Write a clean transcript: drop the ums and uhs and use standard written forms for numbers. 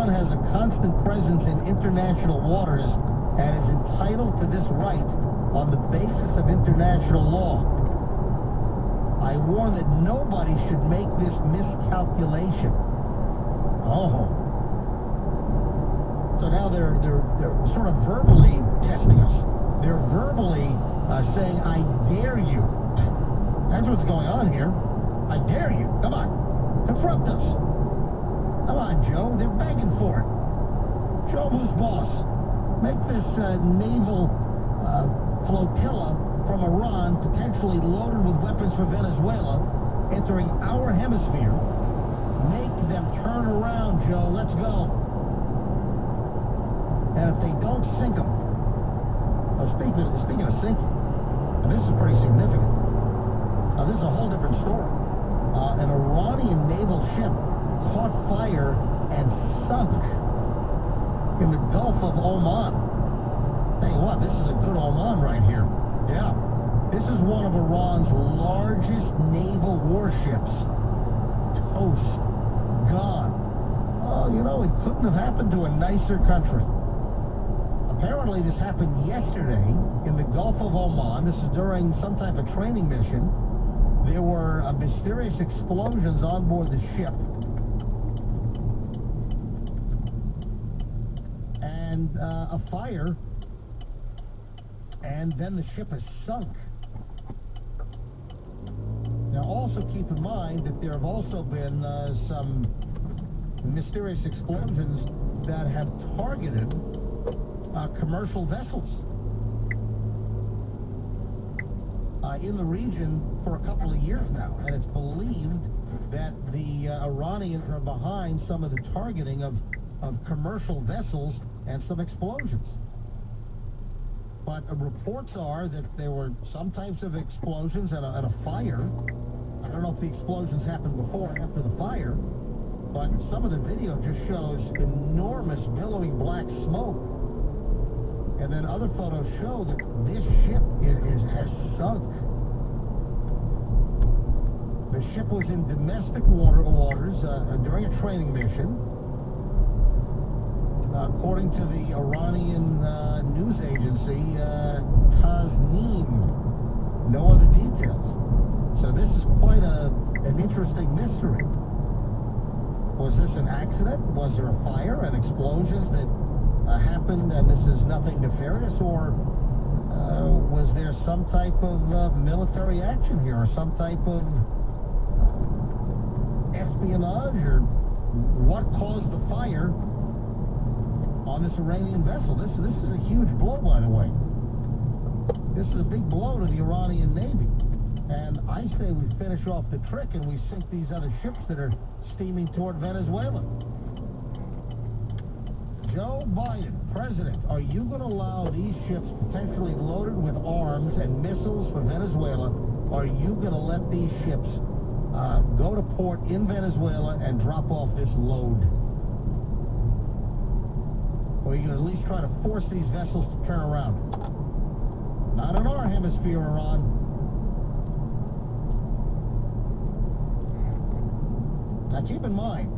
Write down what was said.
Iran has a constant presence in international waters and is entitled to this right on the basis of international law. I warn that nobody should make this miscalculation. Oh. So now they're sort of verbally testing us. They're verbally saying, I dare you. That's what's going on here. I dare you. Come on. Confront us. Come on, Joe. They're begging for it. Show who's boss. Make this naval flotilla from Iran, potentially loaded with weapons for Venezuela, entering our hemisphere. Make them turn around, Joe. Let's go. And if they don't sink them, speaking of sinking, and this is pretty significant. This is a whole different story. An Iranian naval ship caught fire and sunk in the Gulf of Oman. Tell you what, this is a good Oman right here. Yeah. This is one of Iran's largest naval warships. Toast. Gone. Oh, you know, it couldn't have happened to a nicer country. Apparently, this happened yesterday in the Gulf of Oman. This is during some type of training mission. There were mysterious explosions on board the ship. And a fire. And then the ship has sunk. Now, also keep in mind that there have also been some mysterious explosions that have targeted commercial vessels in the region for a couple of years now, and it's believed that the Iranians are behind some of the targeting of commercial vessels and some explosions. But reports are that there were some types of explosions and a fire. I don't know if the explosions happened before or after the fire, but some of the video just shows enormous billowing black smoke. And then other photos show that this ship has sunk. The ship was in domestic waters during a training mission. According to the Iranian news agency, Tasnim. No other details. So this is quite an interesting mystery. Was this an accident? Was there a fire and explosions that happened and this is nothing nefarious, or was there some type of military action here, or some type of espionage, or what caused the fire on this Iranian vessel? This is a huge blow, by the way. This is a big blow to the Iranian Navy. And I say we finish off the trick and we sink these other ships that are steaming toward Venezuela. Joe Biden, President, are you going to allow these ships potentially loaded with arms and missiles for Venezuela? Are you going to let these ships go to port in Venezuela and drop off this load? Or are you going to at least try to force these vessels to turn around? Not in our hemisphere, Iran. Now keep in mind,